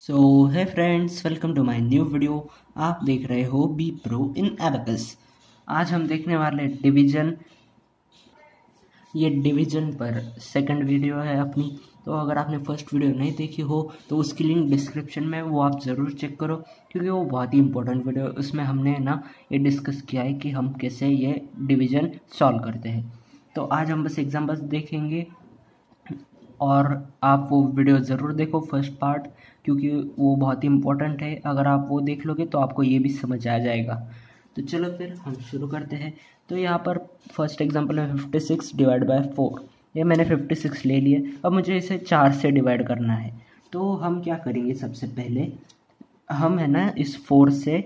So hi friends, welcome to my new video. आप देख रहे हो बी प्रो इन एबेकस। आज हम देखने वाले डिवीजन। ये डिवीजन पर सेकंड वीडियो है अपनी। तो अगर आपने फर्स्ट वीडियो नहीं देखी हो तो उसकी लिंक डिस्क्रिप्शन में, वो आप ज़रूर चेक करो क्योंकि वो बहुत ही इंपॉर्टेंट वीडियो है। उसमें हमने ना ये डिस्कस किया है कि हम कैसे ये डिवीजन सॉल्व करते हैं। तो आज हम बस एग्जाम्पल्स देखेंगे और आप वो वीडियो ज़रूर देखो फर्स्ट पार्ट, क्योंकि वो बहुत ही इम्पोर्टेंट है। अगर आप वो देख लोगे तो आपको ये भी समझ आ जाएगा। तो चलो फिर हम शुरू करते हैं। तो यहाँ पर फर्स्ट एग्जांपल है 56 डिवाइड बाय 4। ये मैंने 56 ले लिया। अब मुझे इसे 4 से डिवाइड करना है। तो हम क्या करेंगे, सबसे पहले हम है ना इस 4 से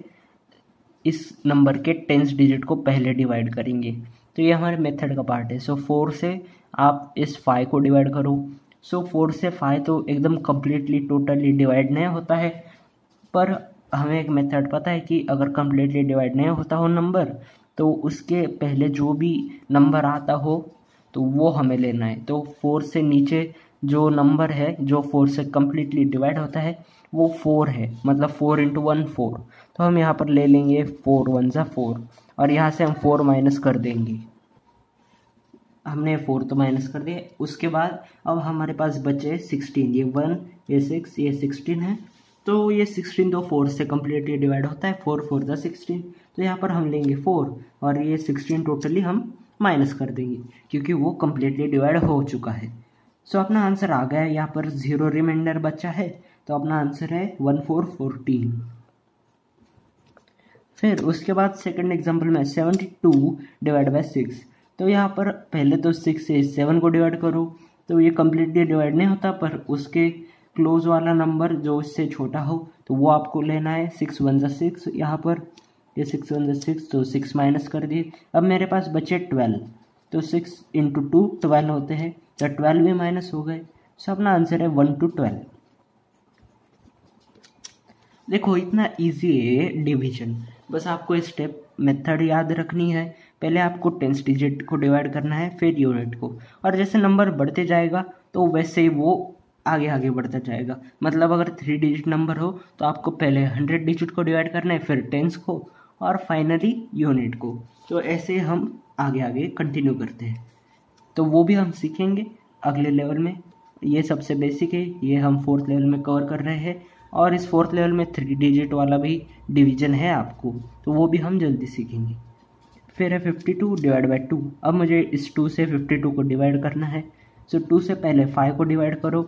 इस नंबर के 10th डिजिट को पहले डिवाइड करेंगे। तो ये हमारे मेथड का पार्ट है। सो 4 से आप इस 5 को डिवाइड करो। सो 4 से 5 तो एकदम कम्प्लीटली टोटली डिवाइड नहीं होता है, पर हमें एक मेथड पता है कि अगर कम्प्लीटली डिवाइड नहीं होता हो नंबर, तो उसके पहले जो भी नंबर आता हो तो वो हमें लेना है। तो 4 से नीचे जो नंबर है जो 4 से कम्प्लीटली डिवाइड होता है वो 4 है, मतलब 4 इंटू 1 4। तो हम यहाँ पर ले लेंगे 4 1 ज़ा 4 और यहाँ से हम 4 माइनस कर देंगे। हमने 4 तो माइनस कर दिया। उसके बाद अब हमारे पास बचे 16। ये 1, ये 6, ये 16 है। तो ये 16 तो 4 से कम्प्लीटली डिवाइड होता है। 4 4 ज़ा 16। तो यहाँ पर हम लेंगे 4 और ये 16 टोटली हम माइनस कर देंगे क्योंकि वो कम्प्लीटली डिवाइड हो चुका है। सो अपना आंसर आ गया है। यहाँ पर 0 रिमाइंडर बचा है, तो अपना आंसर है 1414। फिर उसके बाद सेकंड एग्जांपल में 72 डिवाइड बाय 6। तो यहाँ पर पहले तो 6 से 7 को डिवाइड करो। तो ये कम्प्लीटली डिवाइड नहीं होता, पर उसके क्लोज वाला नंबर जो इससे छोटा हो तो वो आपको लेना है। 6 1 ज़ा 6। यहाँ पर ये 6 1 ज़ा 6, तो 6 माइनस कर दिए। अब मेरे पास बचे 12। तो 6 इंटू 2 12 होते हैं, तो 12 भी माइनस हो गए। सो अपना आंसर है 1 to 12। देखो इतना इजी है डिवीजन, बस आपको स्टेप मेथड याद रखनी है। पहले आपको 10th डिजिट को डिवाइड करना है, फिर यूनिट को, और जैसे नंबर बढ़ते जाएगा तो वैसे ही वो आगे आगे बढ़ता जाएगा। मतलब अगर 3 डिजिट नंबर हो तो आपको पहले 100 डिजिट को डिवाइड करना है, फिर टेंस को, और फाइनली यूनिट को। तो ऐसे हम आगे आगे कंटिन्यू करते हैं। तो वो भी हम सीखेंगे अगले लेवल में। ये सबसे बेसिक है, ये हम 4th लेवल में कवर कर रहे हैं। और इस 4th लेवल में 3 डिजिट वाला भी डिवीजन है आपको, तो वो भी हम जल्दी सीखेंगे। फिर है 52 डिवाइड बाई 2। अब मुझे इस 2 से 52 को डिवाइड करना है। सो 2 से पहले 5 को डिवाइड करो।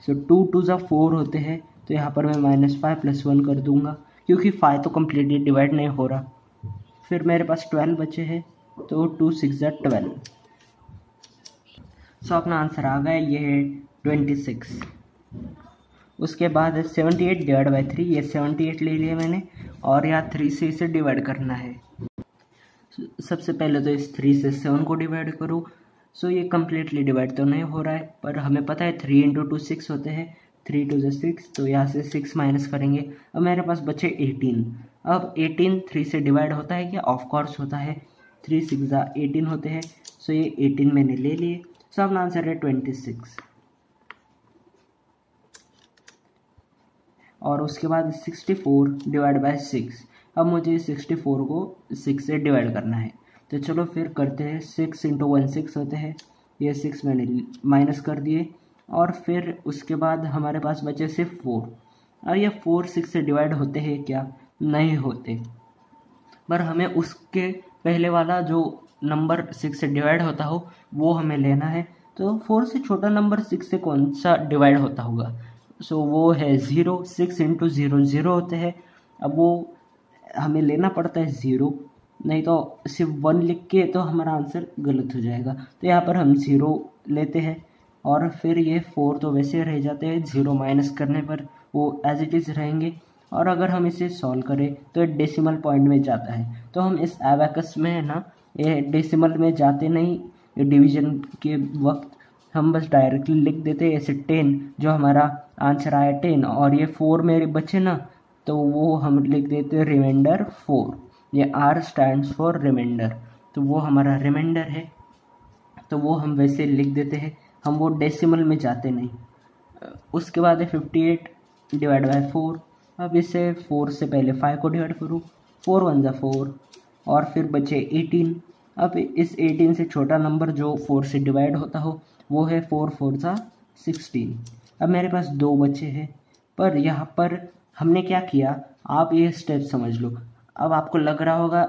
सो 2 2 ज़ा 4 होते हैं, तो यहाँ पर मैं -5 + 1 कर दूंगा क्योंकि 5 तो कम्प्लीटली डिवाइड नहीं हो रहा। फिर मेरे पास 12 बचे हैं, तो 2 6 ज़ा 12। सो अपना आंसर आ गया, ये है 26। उसके बाद है 78 डिवाइड बाई 3। ये 78 ले लिया मैंने, और यहाँ 3 से इसे डिवाइड करना है। सबसे पहले तो इस 3 से 7 को डिवाइड करो। सो ये कम्प्लीटली डिवाइड तो नहीं हो रहा है, पर हमें पता है 3 इंटू 2 6 होते हैं। 3 2 ज़ा 6, तो यहाँ से 6 माइनस करेंगे। अब मेरे पास बचे 18। अब 18 3 से डिवाइड होता है क्या? ऑफ कोर्स होता है। 3 6 ज़ा 18 होते हैं। सो ये 18 मैंने ले लिए। सो अपना आंसर है 26। और उसके बाद 64 डिवाइड बाय 6। अब मुझे 64 को 6 से डिवाइड करना है। तो चलो फिर करते हैं। 6 इंटू 1 6 होते हैं। ये 6 मैंने माइनस कर दिए। और फिर उसके बाद हमारे पास बचे सिर्फ 4। और ये 4 6 से डिवाइड होते हैं क्या? नहीं होते, पर हमें उसके पहले वाला जो नंबर 6 से डिवाइड होता हो वो हमें लेना है। तो 4 से छोटा नंबर 6 से कौन सा डिवाइड होता होगा? सो वो है 0। 6 इंटू 0 0 होते हैं। अब वो हमें लेना पड़ता है 0, नहीं तो सिर्फ 1 लिख के तो हमारा आंसर गलत हो जाएगा। तो यहाँ पर हम 0 लेते हैं, और फिर ये 4 तो वैसे रह जाते हैं। 0 माइनस करने पर वो एज इट इज़ रहेंगे। और अगर हम इसे सॉल्व करें तो ये डेसिमल पॉइंट में जाता है। तो हम इस एबेकस में है ना, ये डेसिमल में जाते नहीं। ये डिवीजन के वक्त हम बस डायरेक्टली लिख देते ऐसे 10, जो हमारा आंसर आया 10, और ये 4 मेरे बचे ना, तो वो हम लिख देते रिमाइंडर 4। ये R स्टैंड्स फॉर रिमाइंडर, तो वो हमारा रिमाइंडर है। तो वो हम वैसे लिख देते हैं, हम वो डेसिमल में जाते नहीं। उसके बाद है 58 डिवाइड बाय 4। अब इसे 4 से पहले 5 को डिवाइड करूँ, 4 1 जा 4 और फिर बचे 18। अब इस 18 से छोटा नंबर जो 4 से डिवाइड होता हो वो है 4 4 जा 16। अब मेरे पास 2 बचे हैं, पर यहाँ पर हमने क्या किया, आप ये स्टेप समझ लो। अब आपको लग रहा होगा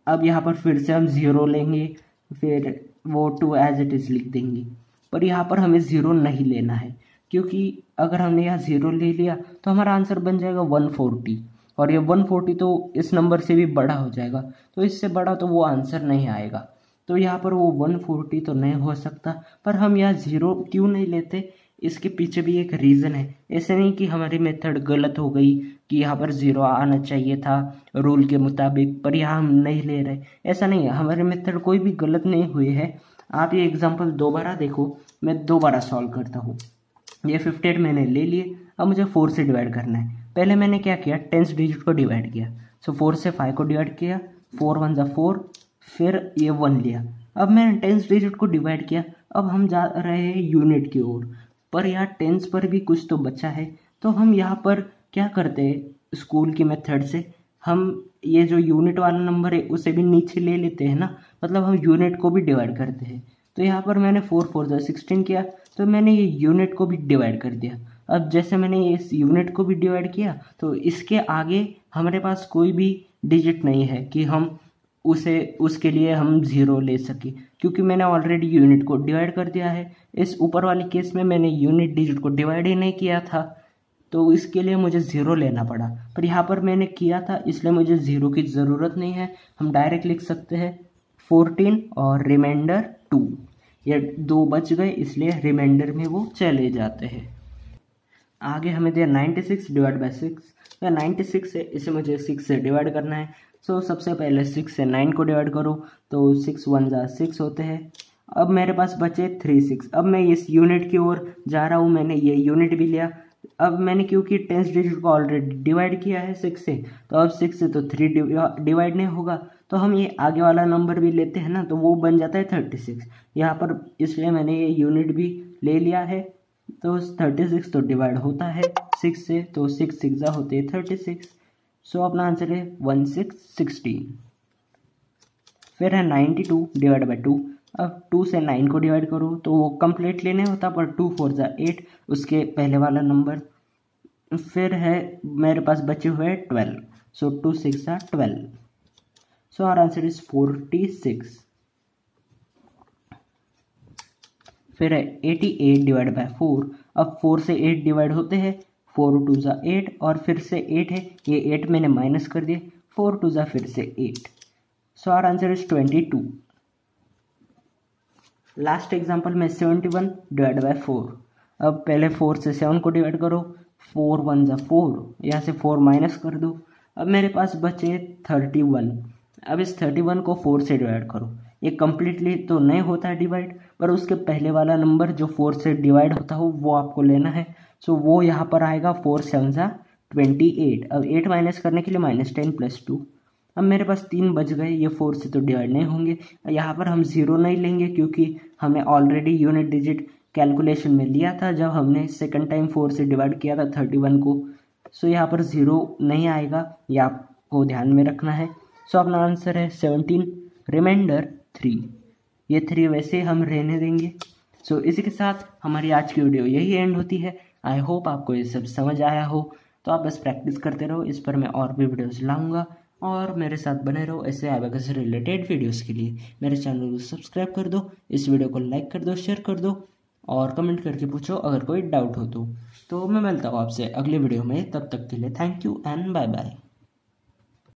अब यहाँ पर फिर से हम 0 लेंगे, फिर वो 2 एज इट इज़ लिख देंगे, पर यहाँ पर हमें 0 नहीं लेना है, क्योंकि अगर हमने यहाँ 0 ले लिया तो हमारा आंसर बन जाएगा 140, और ये 140 तो इस नंबर से भी बड़ा हो जाएगा, तो इससे बड़ा तो वो आंसर नहीं आएगा। तो यहाँ पर वो 140 तो नहीं हो सकता, पर हम यहाँ 0 क्यों नहीं लेते, इसके पीछे भी एक रीज़न है। ऐसे नहीं कि हमारी मेथड गलत हो गई कि यहाँ पर 0 आना चाहिए था रूल के मुताबिक, पर यहाँ हम नहीं ले रहे, ऐसा नहीं है। हमारे मेथड कोई भी गलत नहीं हुई है। आप ये एग्जांपल दोबारा देखो, मैं दोबारा सॉल्व करता हूँ। ये 58 मैंने ले लिए, अब मुझे 4 से डिवाइड करना है। पहले मैंने क्या किया, 10th डिजिट को डिवाइड किया। सो 4 से 5 को डिवाइड किया, 4 1 जा 4, फिर ये 1 लिया। अब मैंने 10th डिजिट को डिवाइड किया। अब हम जा रहे हैं यूनिट की ओर, पर यहाँ टेंस पर भी कुछ तो बचा है, तो हम यहाँ पर क्या करते हैं, स्कूल की मेथड से हम ये जो यूनिट वाला नंबर है उसे भी नीचे ले लेते हैं ना, मतलब हम यूनिट को भी डिवाइड करते हैं। तो यहाँ पर मैंने 4 4 जा 16 किया, तो मैंने ये यूनिट को भी डिवाइड कर दिया। अब जैसे मैंने इस यूनिट को भी डिवाइड किया, तो इसके आगे हमारे पास कोई भी डिजिट नहीं है कि हम उसके लिए हम 0 ले सके, क्योंकि मैंने ऑलरेडी यूनिट को डिवाइड कर दिया है। इस ऊपर वाले केस में मैंने यूनिट डिजिट को डिवाइड ही नहीं किया था, तो इसके लिए मुझे 0 लेना पड़ा, पर यहाँ पर मैंने किया था, इसलिए मुझे 0 की ज़रूरत नहीं है। हम डायरेक्ट लिख सकते हैं 14 और रिमाइंडर 2। ये 2 बच गए, इसलिए रिमाइंडर में वो चले जाते हैं। आगे हमें दिया 96 डिवाइड बाई 6। या 96 है, इसे मुझे 6 से डिवाइड करना है। सो सबसे पहले 6 से 9 को डिवाइड करो, तो 6 1 जा 6 होते हैं। अब मेरे पास बचे 3 6। अब मैं इस यूनिट की ओर जा रहा हूँ, मैंने ये यूनिट भी लिया। अब मैंने क्योंकि 10th डिजिट को ऑलरेडी डिवाइड किया है 6 से, तो अब 6 से तो 3 डिवाइड नहीं होगा, तो हम ये आगे वाला नंबर भी लेते हैं ना, तो वो बन जाता है 36 यहाँ पर, इसलिए मैंने ये यूनिट भी ले लिया है। तो 36 तो डिवाइड होता है 6 से, तो 6 6 होते हैं 36। सो अपना आंसर है 1616। फिर है 92 डिवाइड बाई 2। अब 2 से 9 को डिवाइड करो, तो वो कम्प्लीटली नहीं होता, पर 2 4 जा 8 उसके पहले वाला नंबर। फिर है मेरे पास बचे हुए 12, सो 2 6 जा 12। So our answer is 46। फिर है 88 डिवाइड बाय 4। अब 4 से 8 डिवाइड होते हैं, 4 2 जा 8 और फिर से 8 है, ये 8 मैंने माइनस कर दिए, 4 2 जा फिर से 8। So our answer is 22। Last example में 71 डिवाइड बाय 4। अब पहले 4 से 7 को डिवाइड करो, 4 1 जा 4, यहाँ से 4 माइनस कर दो। अब मेरे पास बचे 31। अब इस 31 को 4 से डिवाइड करो। ये कम्प्लीटली तो नहीं होता है डिवाइड, पर उसके पहले वाला नंबर जो 4 से डिवाइड होता हो वो आपको लेना है। सो वो यहाँ पर आएगा 4 7 जा 28। अब 8 माइनस करने के लिए -10 + 2। अब मेरे पास 3 बच गए, ये 4 से तो डिवाइड नहीं होंगे। यहाँ पर हम 0 नहीं लेंगे, क्योंकि हमने ऑलरेडी यूनिट डिजिट कैलकुलेशन में लिया था जब हमने सेकंड टाइम 4 से डिवाइड किया था 31 को। सो यहाँ पर 0 नहीं आएगा, ये आपको ध्यान में रखना है। सो अपना आंसर है 17 रिमाइंडर 3। ये 3 वैसे हम रहने देंगे। सो इसी के साथ हमारी आज की वीडियो यही एंड होती है। आई होप आपको ये सब समझ आया हो, तो आप बस प्रैक्टिस करते रहो। इस पर मैं और भी वीडियोस लाऊंगा, और मेरे साथ बने रहो ऐसे एबेकस से रिलेटेड वीडियोस के लिए। मेरे चैनल को सब्सक्राइब कर दो, इस वीडियो को लाइक कर दो, शेयर कर दो, और कमेंट करके पूछो अगर कोई डाउट हो तो मैं मिलता हूँ आपसे अगले वीडियो में। तब तक के लिए thank you and bye bye.